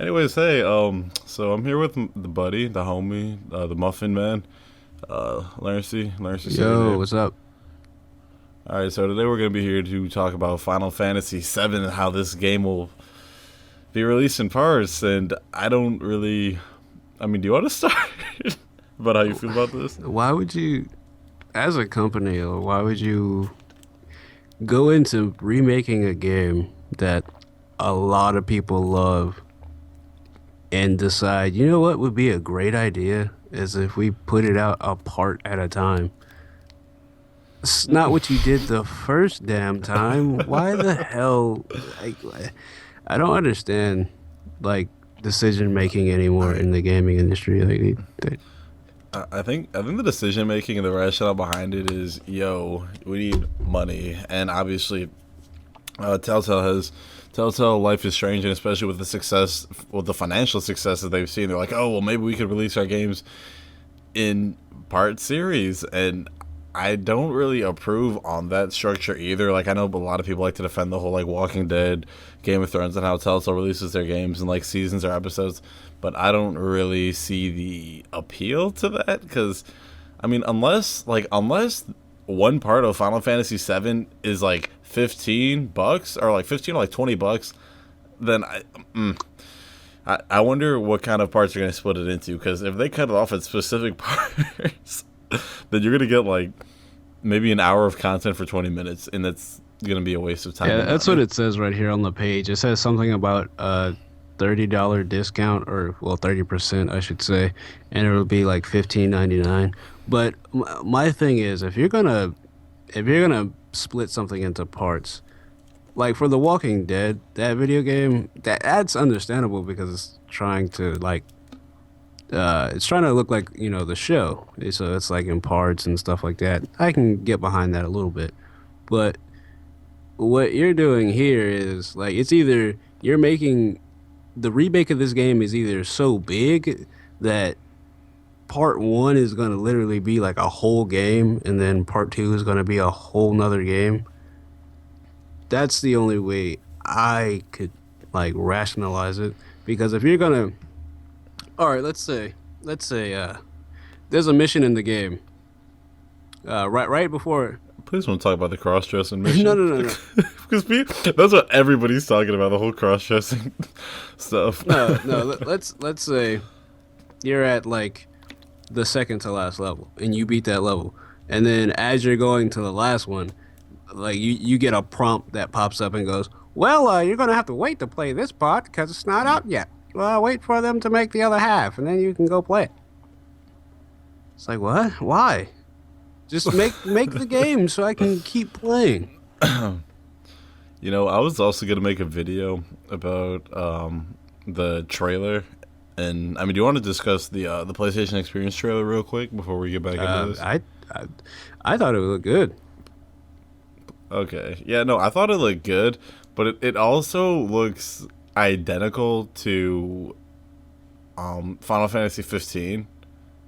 Anyways, hey, so I'm here with the buddy, the homie, the Muffin Man, Learnsy say your Yo, name. what's up? All right, so today we're gonna be here to talk about Final Fantasy VII and how this game will be released in parts. And I don't really, I mean, do you want to start about how you feel about this? Why would you, as a company, or why would you go into remaking a game that a lot of people love and decide, you know what would be a great idea is if we put it out a part at a time? It's not what you did the first damn time. Why the hell? Like, I don't understand, like, decision making anymore in the gaming industry. Like, I think the decision making and the rationale behind it is, yo, we need money, and obviously, Telltale Life is Strange, and especially with the success, with the financial success that they've seen, they're like, oh well, maybe we could release our games in part series, and I don't really approve on that structure either. Like, I know a lot of people like to defend the whole like Walking Dead, Game of Thrones, and how Telltale releases their games in like seasons or episodes, but I don't really see the appeal to that because, I mean, unless one part of Final Fantasy VII is like $15 or like 15 or like $20, then I wonder what kind of parts you're gonna split it into. Because if they cut it off at specific parts, then you're gonna get like maybe an hour of content for 20 minutes, and that's gonna be a waste of time. yeah, and that's what money. it says right here on the page. It says something about a $30 discount, or well, 30%, I should say, and it'll be like 15.99. But my thing is, if you're gonna split something into parts, like for The Walking Dead, that video game, that's understandable because it's trying to look like, the show. So it's like in parts and stuff like that. I can get behind that a little bit. But what you're doing here is like it's either you're making the remake of this game is either so big that part one is going to literally be like a whole game and then part two is going to be a whole nother game. That's the only way I could like rationalize it, because if you're going to, all right, let's say there's a mission in the game right before. Please don't talk about the cross dressing No, mission. no, no, no. Because that's what everybody's talking about, the whole cross dressing stuff. No, no. Let's say you're at like the second to last level and you beat that level, and then as you're going to the last one, like you get a prompt that pops up and goes, well, you're gonna have to wait to play this part because it's not out yet. Well, wait for them to make the other half and then you can go play it. It's like, what? Why? Just make the game so I can keep playing. You know, I was also gonna make a video about the trailer, and I mean, do you want to discuss the PlayStation Experience trailer real quick before we get back into this? I I thought it would look good. Okay, yeah, no, I thought it looked good, but it also looks identical to Final Fantasy 15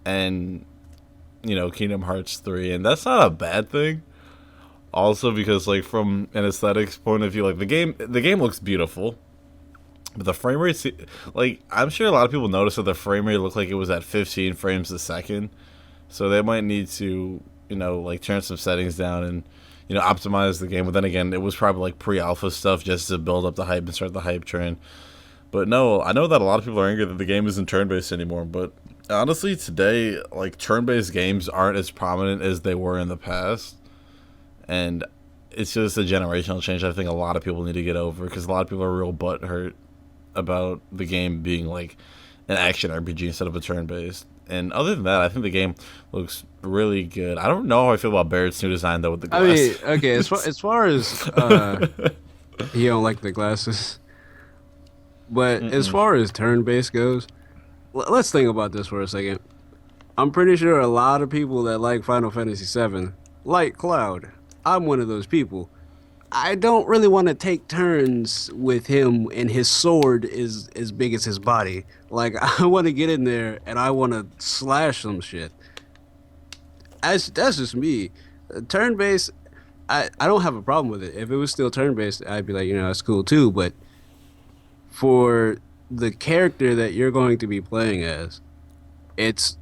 and Kingdom Hearts 3, and that's not a bad thing. Also, because like from an aesthetics point of view, like the game looks beautiful, but the frame rate, like I'm sure a lot of people noticed that the frame rate looked like it was at 15 frames a second. So they might need to like turn some settings down and optimize the game. But then again, it was probably like pre-alpha stuff just to build up the hype and start the hype train. But no, I know that a lot of people are angry that the game isn't turn-based anymore. But honestly, today, like turn-based games aren't as prominent as they were in the past, and it's just a generational change. I think a lot of people need to get over because a lot of people are real butthurt about the game being like an action RPG instead of a turn-based. And other than that, I think the game looks really good. I don't know how I feel about Barrett's new design though with the I mean, glasses. okay, as far as you don't like the glasses, but as Mm-mm. far as turn-based goes, let's think about this for a second. I'm pretty sure a lot of people that like Final Fantasy VII like Cloud. I'm one of those people. I don't really want to take turns with him, and his sword is as big as his body. Like, I want to get in there and I want to slash some shit. That's just me. Turn based, I don't have a problem with it. If it was still turn based, I'd be like, that's cool too. But for the character that you're going to be playing as, it's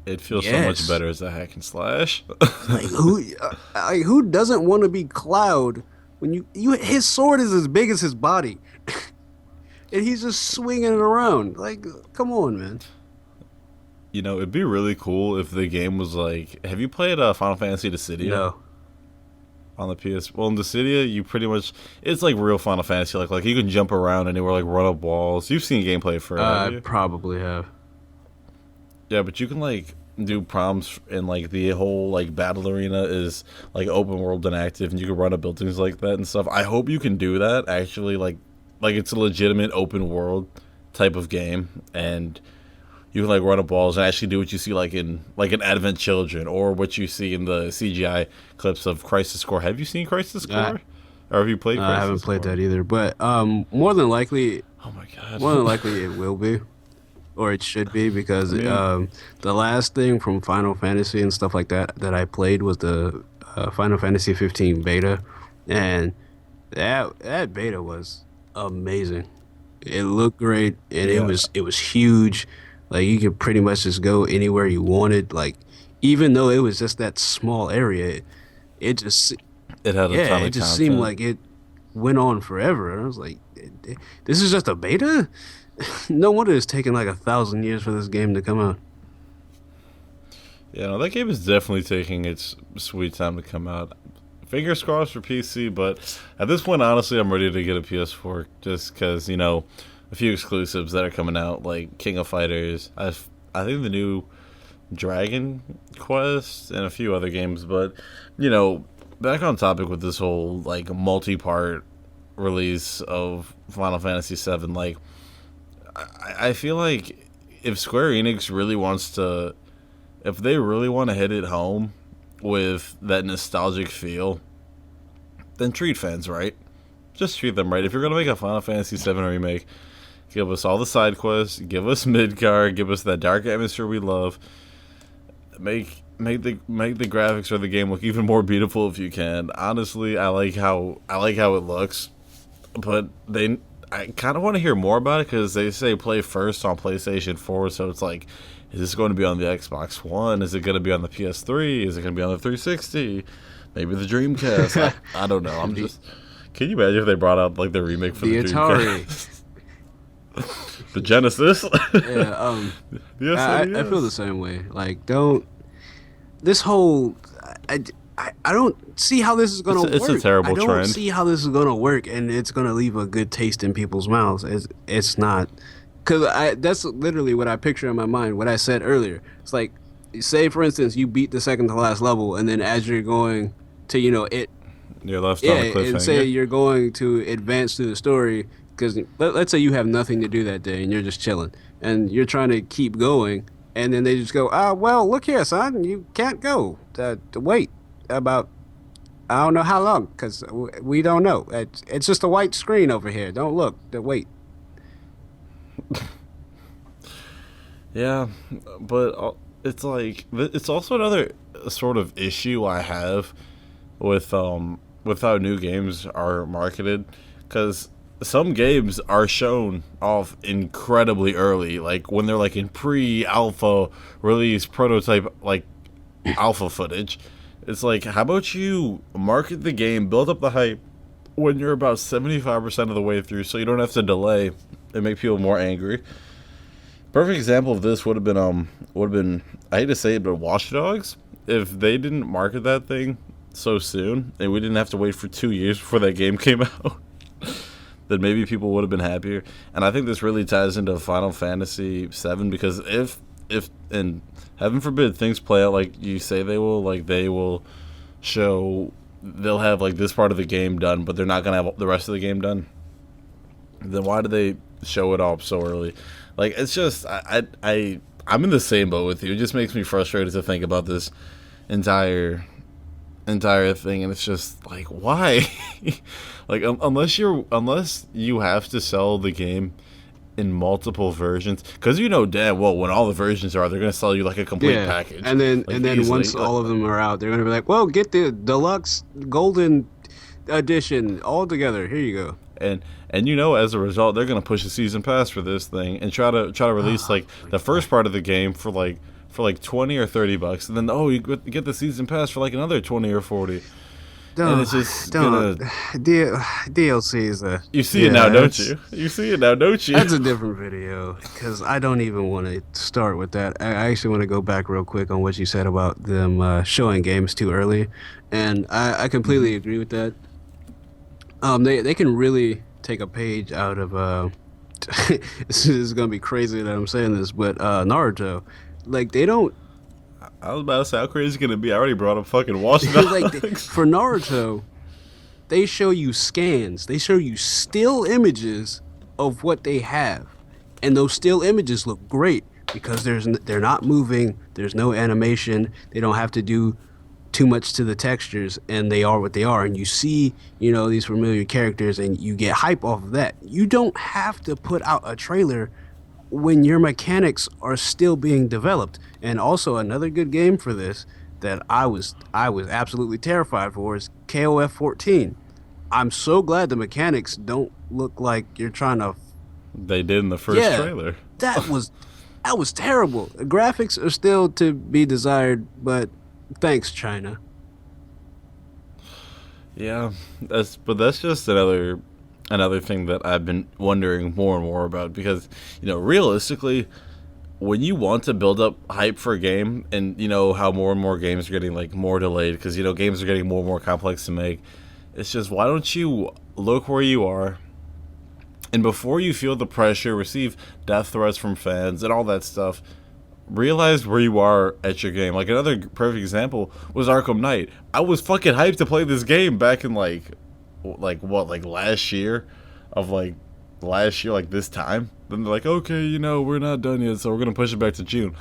It feels so much yes. better as a hack and slash. Who doesn't want to be Cloud when you his sword is as big as his body and he's just swinging it around. Like, come on, man. You know, it'd be really cool if the game was like. Have you played Final Fantasy Dissidia No, on the PS? Well, in Dissidia, you pretty much it's like real Final Fantasy. Like you can jump around anywhere, like run up walls. You've seen gameplay for it, have I you? probably have. Yeah, but you can like do prompts and like the whole like battle arena is like open world and active, and you can run up buildings like that and stuff. I hope you can do that actually, like it's a legitimate open world type of game, and you can like run up walls and actually do what you see like in like an Advent Children or what you see in the CGI clips of Crisis Core. Have you seen Crisis I, Core? Or have you played I haven't Crisis played Core? that either, but Oh my god. more than likely it will be, or it should be, because I mean, the last thing from Final Fantasy and stuff like that that I played was the Final Fantasy 15 beta, and that beta was amazing. It looked great, and yeah, it was huge. Like, you could pretty much just go anywhere you wanted. Like, even though it was just that small area, it just it had a yeah, ton it of just seemed content. like it went on forever. And I was like, this is just a beta? No wonder it's taken like 1,000 years for this game to come out. Yeah, no, that game is definitely taking its sweet time to come out. Fingers crossed for PC, but at this point, honestly, I'm ready to get a PS4 just because, you know, a few exclusives that are coming out, like King of Fighters. I think the new Dragon Quest and a few other games, but, you know, back on topic with this whole, like, multi part release of Final Fantasy VII, like, I feel like if Square Enix really wants to if they really want to hit it home with that nostalgic feel, then treat fans right. Just treat them right. If you're gonna make a Final Fantasy VII remake, give us all the side quests, give us Midgar, give us that dark atmosphere we love. Make the graphics of the game look even more beautiful if you can. Honestly, I like how it looks, but I kind of want to hear more about it because they say play first on PlayStation 4, so it's like, is this going to be on the Xbox One? Is it going to be on the PS3? Is it going to be on the 360? Maybe the Dreamcast? I don't know. I'm The just. Can you imagine if they brought out like the remake for the the Atari. Dreamcast? The Genesis? Yeah, The I feel the SNES? same way. Like, don't this whole I, I don't see how this is gonna It's a work. I terrible don't trend. see how this is gonna work, and it's gonna leave a good taste in people's mouths. It's not, because I that's literally what I picture in my mind. What I said earlier. It's like, say for instance, you beat the second to last level, and then as you're going to, You're left yeah, on a and say cliffhanger. you're going to advance through the story, because let's say you have nothing to do that day and you're just chilling and you're trying to keep going, and then they just go, well, look here, son, you can't go. Wait about, I don't know how long, because we don't know. It's just a white screen over here. Don't look. Wait. Yeah, but it's like it's also another sort of issue I have with how new games are marketed, because some games are shown off incredibly early, like when they're like in pre-alpha release prototype like alpha footage. It's like, how about you market the game, build up the hype when you're about 75% of the way through, so you don't have to delay and make people more angry. Perfect example of this would have been I hate to say it, but Watch Dogs. If they didn't market that thing so soon, and we didn't have to wait for 2 years before that game came out, then maybe people would have been happier. And I think this really ties into Final Fantasy VII, because if and heaven forbid things play out like you say they will, like they will show they'll have like this part of the game done, but they're not gonna have the rest of the game done. Then why do they show it all so early? Like, it's just I'm in the same boat with you. It just makes me frustrated to think about this entire entire thing, and it's just like, why? Like, unless you have to sell the game in multiple versions, because you know damn well when all the versions are, they're gonna sell you like a complete Yeah, package, and like then easily. once all of them are out, they're gonna be like, well, get the deluxe golden edition all together. Here you go. And you know, as a result, they're gonna push a season pass for this thing and try to release like the first part of the game for like $20 or $30, and then you get the season pass for like another 20 or 40. And it's just DLC is a. You see it now, don't you? You see it now, don't you? That's a different video because I don't even want to start with that. I actually want to go back real quick on what you said about them showing games too early, and I completely agree with that. They can really take a page out of. This is gonna be crazy that I'm saying this, but Naruto, like they don't. I was about to say, how crazy is it going to be? I already brought up fucking Watch Dogs. Like for Naruto, they show you scans. They show you still images of what they have. And those still images look great because they're not moving. There's no animation. They don't have to do too much to the textures, and they are what they are. And you see, these familiar characters, and you get hype off of that. You don't have to put out a trailer when your mechanics are still being developed. And also another good game for this that I was absolutely terrified for is KOF 14. I'm so glad the mechanics don't look like you're trying to. They did in the first trailer. That was terrible. The graphics are still to be desired, but thanks, China. Yeah, that's just another thing that I've been wondering more and more about, because realistically, when you want to build up hype for a game, and how more and more games are getting like more delayed because games are getting more and more complex to make, it's just, why don't you look where you are, and before you feel the pressure, receive death threats from fans and all that stuff, realize where you are at your game. Like another perfect example was Arkham Knight. I was fucking hyped to play this game back in like last year, like this time. Then they're like, okay, we're not done yet, so we're gonna push it back to June.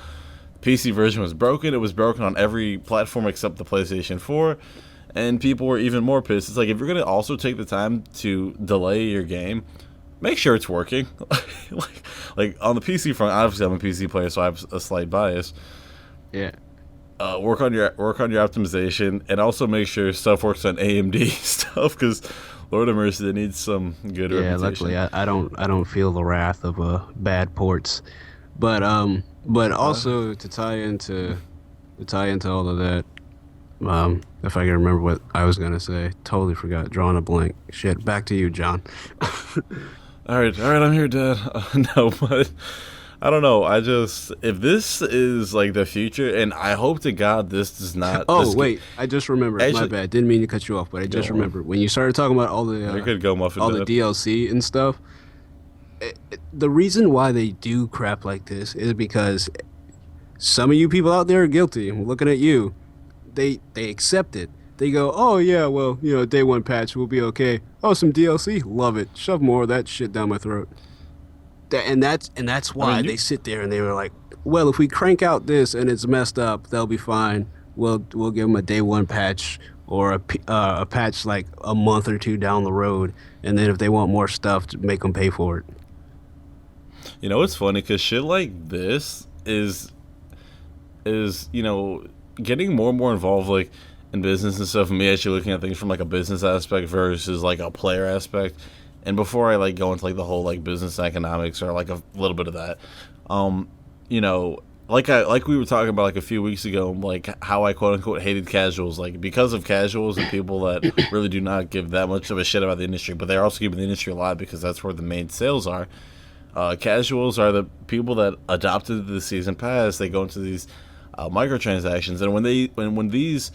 The PC version was broken. It was broken on every platform except the PlayStation 4, and people were even more pissed. It's like, if you're gonna also take the time to delay your game, make sure it's working. like on the PC front, obviously I'm a PC player, so I have a slight bias. Yeah. Work on your optimization, and also make sure stuff works on AMD stuff, because Lord of Mercy, they need some good reputation. Luckily I don't feel the wrath of bad ports, but also to tie into all of that, if I can remember what I was gonna say, totally forgot, drawing a blank. Shit, back to you, John. all right, I'm here, Dad. No, but I don't know. If this is like the future, and I hope to God this does not. Oh wait, I just remembered. Actually, my bad. Didn't mean to cut you off, but I just remembered when you started talking about all the the DLC and stuff. The reason why they do crap like this is because some of you people out there are guilty. I'm looking at you. They accept it. They go, oh yeah, well, day one patch will be okay. Oh, some DLC, love it. Shove more of that shit down my throat. And that's why they sit there and they were like, well, if we crank out this and it's messed up, they'll be fine. We'll give them a day one patch, or a patch like a month or two down the road, and then if they want more stuff, to make them pay for it. It's funny because shit like this is getting more and more involved like in business and stuff. And me actually looking at things from like a business aspect versus like a player aspect. And before I like go into like the whole like business economics or like a little bit of that, like we were talking about like a few weeks ago, like how I quote unquote hated casuals, like because of casuals and people that really do not give that much of a shit about the industry, but they're also keeping the industry alive because that's where the main sales are. Casuals are the people that adopted the season pass. They go into these microtransactions, and when these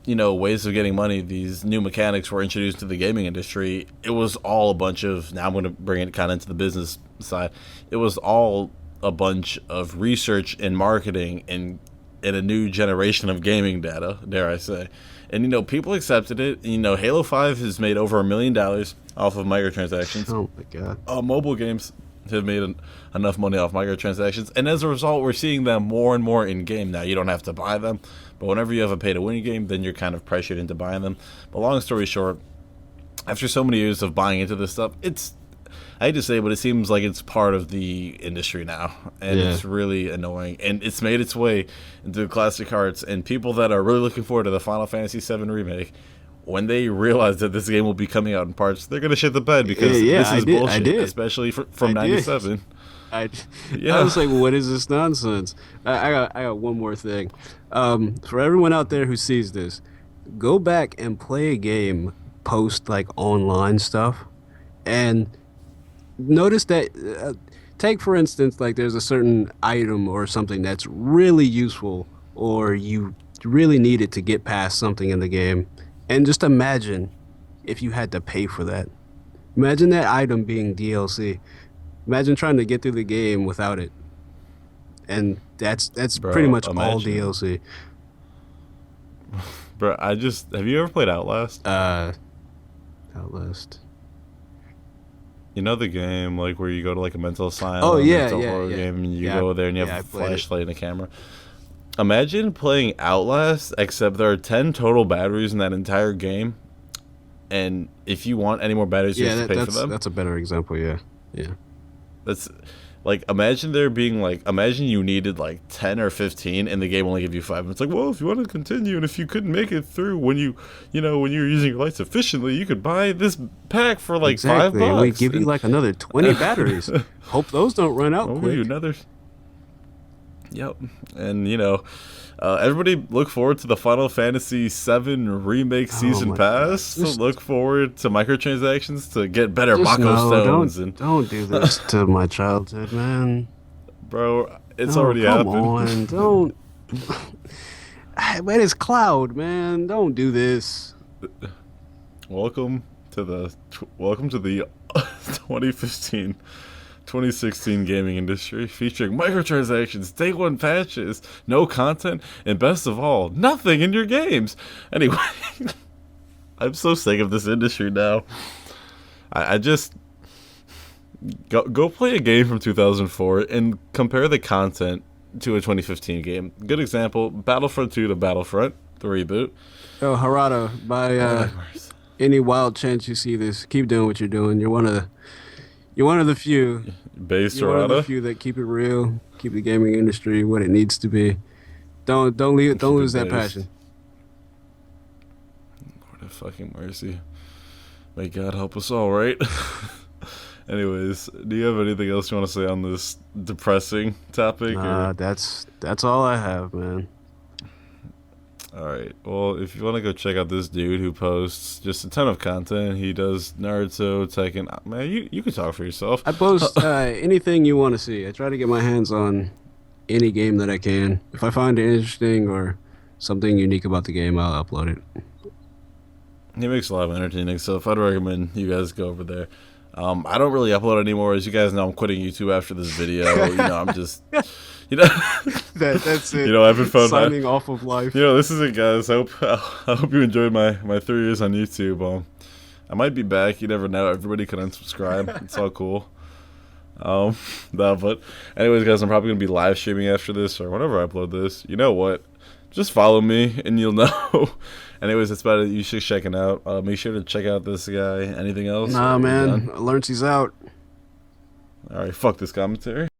ways of getting money, these new mechanics were introduced to the gaming industry, it was all a bunch of, now I'm going to bring it kind of into the business side, it was all a bunch of research and marketing and a new generation of gaming data, dare I say. And, people accepted it. And, Halo 5 has made over $1 million off of microtransactions. Oh, my God. Mobile games have made enough money off microtransactions. And as a result, we're seeing them more and more in-game. Now, you don't have to buy them. But whenever you have a pay-to-win game, then you're kind of pressured into buying them. But long story short, after so many years of buying into this stuff, I hate to say it, but it seems like it's part of the industry now. And It's really annoying. And it's made its way into classic hearts. And people that are really looking forward to the Final Fantasy VII Remake when they realize that this game will be coming out in parts, they're gonna shit the bed because this is bullshit, especially from '97. I was like, what is this nonsense? I got one more thing. For everyone out there who sees this, go back and play a game post like online stuff, and notice that. Take for instance, like there's a certain item or something that's really useful, or you really need it to get past something in the game, and just imagine if you had to pay for that. Imagine that item being DLC. Imagine trying to get through the game without it, and that's Bro, pretty much imagine. all DLC. Bro, have you ever played Outlast? Outlast. You know the game like where you go to like a mental asylum? Oh yeah, it's a yeah, horror yeah. game, and you Yeah, go there and you yeah, have I a played it. flashlight and a camera. Imagine playing Outlast, except there are 10 total batteries in that entire game, and if you want any more batteries, you have to pay for them. That's a better example. Yeah, yeah. That's like, imagine there being like, imagine you needed like 10 or 15 and the game only give you 5. It's like, well, if you want to continue and if you couldn't make it through when you know, when you're using your lights efficiently, you could buy this pack for like Exactly. $5. And we give you like another 20 batteries. Hope those don't run out I'll give quick. you another. Yep. And you know, everybody look forward to the Final Fantasy VII Remake Season my Pass. God. Just- Look forward to microtransactions to get better Just Mako stones. don't do this to my childhood, man. Bro, it's No, already come happened. on, don't. Man, it's Cloud, man. Don't do this. Welcome to the 2015 2016 gaming industry, featuring microtransactions, day one patches, no content, and best of all, nothing in your games. Anyway, I'm so sick of this industry now. I just go play a game from 2004 and compare the content to a 2015 game. Good example: Battlefront 2 to Battlefront, the reboot. Yo, Harada, by any wild chance you see this, keep doing what you're doing. You're one of the few. Base You're one of the Dorada. few that keep it real, keep the gaming industry what it needs to be. Don't lose that based. passion. Lord have fucking mercy. May God help us all, right? Anyways, do you have anything else you want to say on this depressing topic? That's all I have, man. Alright, well, if you want to go check out this dude who posts just a ton of content, he does Naruto, Tekken. Man, you can talk for yourself. I post anything you want to see. I try to get my hands on any game that I can. If I find it interesting or something unique about the game, I'll upload it. He makes a lot of entertaining stuff. I'd recommend you guys go over there. I don't really upload anymore. As you guys know, I'm quitting YouTube after this video. You know, I'm just... You know, that's it. You know, I've been fun. Signing off of life. You know, this is it, guys. I hope you enjoyed my 3 years on YouTube. I might be back. You never know. Everybody can unsubscribe. It's all cool. No, but anyways, guys, I'm probably gonna be live streaming after this or whenever I upload this. You know what? Just follow me and you'll know. Anyways, that's about it. You should check it out. Make sure to check out this guy. Anything else? Nah, man. Lhurntsy's out. All right, fuck this commentary.